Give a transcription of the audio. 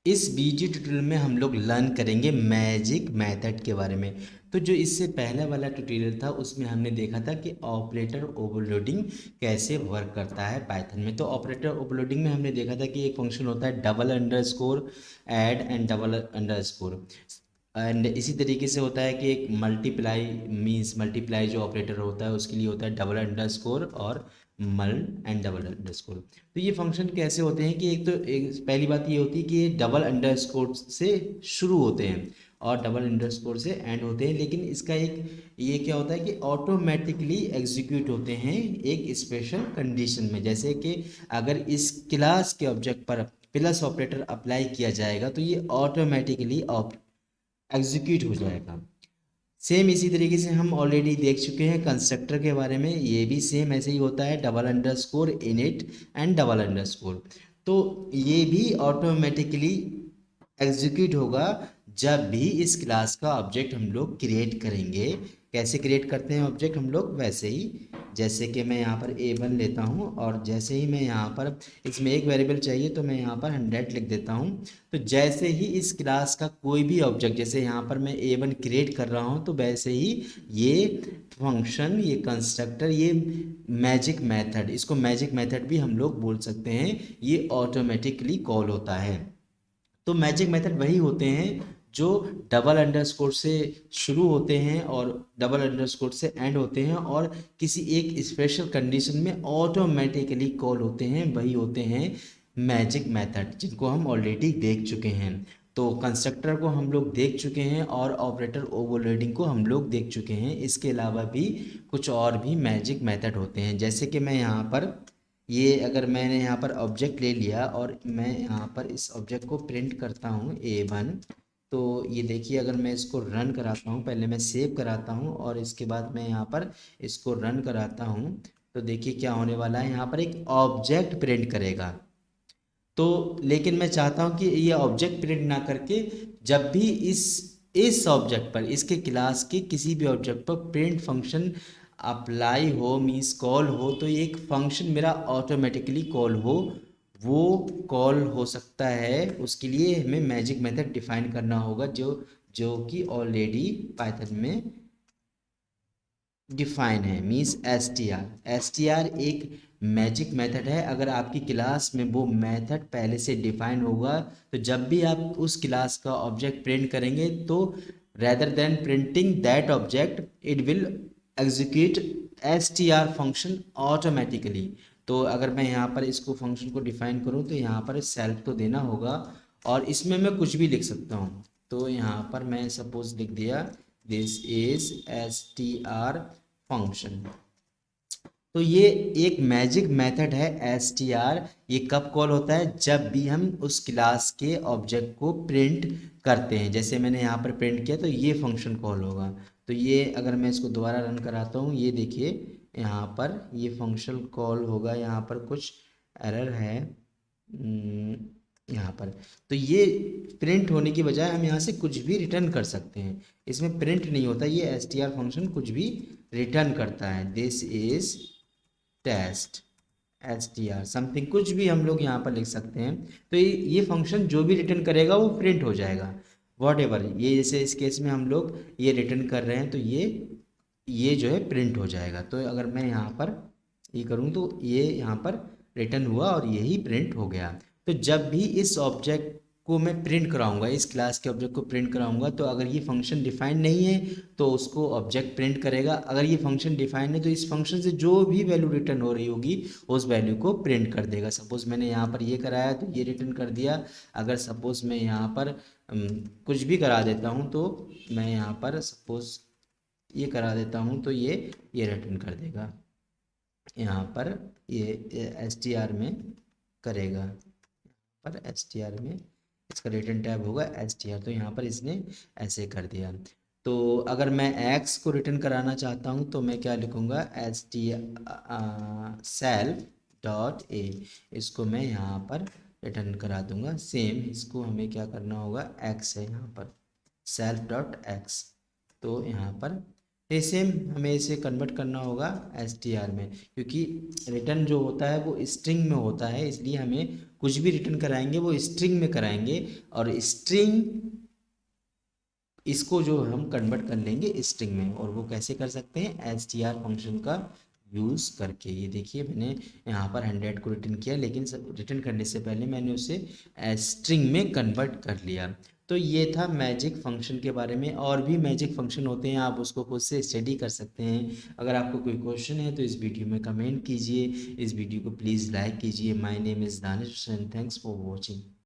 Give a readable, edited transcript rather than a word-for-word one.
इस video tutorial में हम लोग लर्न करेंगे मैजिक मेथड के बारे में। तो जो इससे पहले वाला ट्यूटोरियल था उसमें हमने देखा था कि ऑपरेटर ओवरलोडिंग कैसे वर्क करता है पाइथन में। तो ऑपरेटर ओवरलोडिंग में हमने देखा था कि एक फंक्शन होता है double underscore add and double underscore, and इसी तरीके से होता है कि एक मल्टीप्लाई मीन्स मल्टीप्लाई जो ऑपरेटर होता है उसके लिए होता है डबल अंडरस्कोर और मल एंड डबल अंडरस्कोर। तो ये फंक्शन कैसे होते हैं कि एक पहली बात ये होती है कि ये डबल अंडरस्कोर से शुरू होते हैं और डबल अंडरस्कोर से एंड होते हैं, लेकिन इसका एक ये क्या होता है कि ऑटोमेटिकली एग्जीक्यूट होते हैं एक स्पेशल कंडीशन में। जैसे कि अगर इस क्लास के ऑब्जेक्ट पर प्लस ऑपरेटर अप्लाई किया जाएगा तो ये ऑटोमेटिकली एग्जीक्यूट हो जाएगा। सेम इसी तरीके से हम ऑलरेडी देख चुके हैं कंस्ट्रक्टर के बारे में, ये भी सेम ऐसे ही होता है double underscore init and double underscore. तो ये भी ऑटोमेटिकली एग्जीक्यूट होगा जब भी इस क्लास का ऑब्जेक्ट हम लोग क्रिएट करेंगे। कैसे क्रिएट करते हैं ऑब्जेक्ट हम लोग, वैसे ही जैसे कि मैं यहाँ पर A1 लेता हूँ और जैसे ही मैं यहाँ पर इसमें एक वेरिएबल चाहिए तो मैं यहाँ पर 100 लिख देता हूँ। तो जैसे ही इस क्लास का कोई भी ऑब्जेक्ट, जैसे यहाँ पर मैं A1 क्रिएट कर रहा हूँ, तो वैसे ही ये फंक्शन, ये कंस्ट्रक्टर, ये मैजिक मेथड, इसको मैजिक मेथड भी हम लोग बोल सकते हैं, ये ऑटोमेटिकली कॉल होता है। तो मैजिक मेथड वही होते हैं जो डबल अंडरस्कोर से शुरू होते हैं और डबल अंडरस्कोर से एंड होते हैं और किसी एक स्पेशल कंडीशन में ऑटोमेटिकली कॉल होते हैं, वही होते हैं मैजिक मेथड, जिनको हम ऑलरेडी देख चुके हैं। तो कंस्ट्रक्टर को हम लोग देख चुके हैं और ऑपरेटर ओवरलोडिंग को हम लोग देख चुके हैं। इसके अलावा भी कुछ और भी मैजिक मेथड होते हैं, जैसे कि मैं यहाँ पर ये अगर मैंने यहाँ पर ऑब्जेक्ट ले लिया और मैं यहाँ पर इस ऑब्जेक्ट को प्रिंट करता हूँ A1, तो ये देखिए अगर मैं इसको रन कराता हूँ, पहले मैं सेव कराता हूँ और इसके बाद मैं यहाँ पर इसको रन कराता हूँ, तो देखिए क्या होने वाला है, यहाँ पर एक ऑब्जेक्ट प्रिंट करेगा। तो लेकिन मैं चाहता हूँ कि ये ऑब्जेक्ट प्रिंट ना करके जब भी इस ऑब्जेक्ट पर, इसके क्लास के किसी भी ऑब्जेक्ट पर प्रिंट फंक्शन अप्लाई हो, मीन्स कॉल हो, तो ये एक फंक्शन मेरा ऑटोमेटिकली कॉल हो, वो कॉल हो सकता है। उसके लिए हमें मैजिक मेथड डिफाइन करना होगा जो जो कि ऑलरेडी पाइथन में डिफाइन है, मीन्स एस टी आर एक मैजिक मेथड है। अगर आपकी क्लास में वो मेथड पहले से डिफाइन होगा तो जब भी आप उस क्लास का ऑब्जेक्ट प्रिंट करेंगे तो rather than printing that object it will execute S T R function automatically. तो अगर मैं यहाँ पर इसको फंक्शन को डिफाइन करूँ तो यहाँ पर सेल्फ तो देना होगा और इसमें मैं कुछ भी लिख सकता हूँ। तो यहाँ पर मैं सपोज लिख दिया this is S T R function. तो ये एक मैजिक मेथड है एस टी आर। ये कब कॉल होता है, जब भी हम उस क्लास के ऑब्जेक्ट को प्रिंट करते हैं। जैसे मैंने यहाँ पर प्रिंट किया तो ये फंक्शन कॉल होगा। तो ये अगर मैं इसको दोबारा रन कराता हूँ, ये देखिए यहाँ पर ये फंक्शन कॉल होगा। यहाँ पर कुछ एरर है यहाँ पर। तो ये प्रिंट होने की बजाय हम यहाँ से कुछ भी रिटर्न कर सकते हैं, इसमें प्रिंट नहीं होता, ये एस टी आर फंक्शन कुछ भी रिटर्न करता है। This is test H T R something, कुछ भी हम लोग यहाँ पर लिख सकते हैं। तो ये फंक्शन जो भी रिटर्न करेगा वो प्रिंट हो जाएगा वॉट एवर। ये जैसे इस केस में हम लोग ये रिटर्न कर रहे हैं तो ये जो है प्रिंट हो जाएगा। तो अगर मैं यहाँ पर ये करूँ तो ये यहाँ पर रिटर्न हुआ और यही प्रिंट हो गया। तो जब भी इस ऑब्जेक्ट को मैं प्रिंट कराऊंगा, इस क्लास के ऑब्जेक्ट को प्रिंट कराऊंगा, तो अगर ये फंक्शन डिफाइन नहीं है तो उसको ऑब्जेक्ट प्रिंट करेगा। अगर ये फंक्शन डिफाइन है तो इस फंक्शन से जो भी वैल्यू रिटर्न हो रही होगी उस वैल्यू को प्रिंट कर देगा। सपोज मैंने यहाँ पर ये कराया तो ये रिटर्न कर दिया। अगर सपोज मैं यहाँ पर कुछ भी करा देता हूँ, तो मैं यहाँ पर सपोज ये करा देता हूँ तो ये रिटर्न कर देगा। यहाँ पर ये एस टी आर में करेगा, पर एस टी आर में इसका रिटर्न टैब होगा एस टी आर। तो यहाँ पर इसने ऐसे कर दिया। तो अगर मैं एक्स को रिटर्न कराना चाहता हूँ तो मैं क्या लिखूँगा, S T self dot A, इसको मैं यहाँ पर रिटर्न करा दूँगा। सेम इसको हमें क्या करना होगा, एक्स है यहाँ पर सेल्फ डॉट एक्स, तो यहाँ पर ये सेम हमें इसे कन्वर्ट करना होगा एसटीआर में, क्योंकि रिटर्न जो होता है वो स्ट्रिंग में होता है, इसलिए हमें कुछ भी रिटर्न कराएंगे वो स्ट्रिंग में कराएंगे, और स्ट्रिंग इसको जो हम कन्वर्ट कर लेंगे स्ट्रिंग में। और वो कैसे कर सकते हैं, एसटीआर फंक्शन का यूज़ करके। ये देखिए मैंने यहाँ पर 100 को रिटर्न किया, लेकिन रिटर्न करने से पहले मैंने उसे स्ट्रिंग में कन्वर्ट कर लिया। तो ये था मैजिक फंक्शन के बारे में। और भी मैजिक फंक्शन होते हैं, आप उसको खुद से स्टडी कर सकते हैं। अगर आपको कोई क्वेश्चन है तो इस वीडियो में कमेंट कीजिए, इस वीडियो को प्लीज़ लाइक कीजिए। My name is Danish and thanks for watching.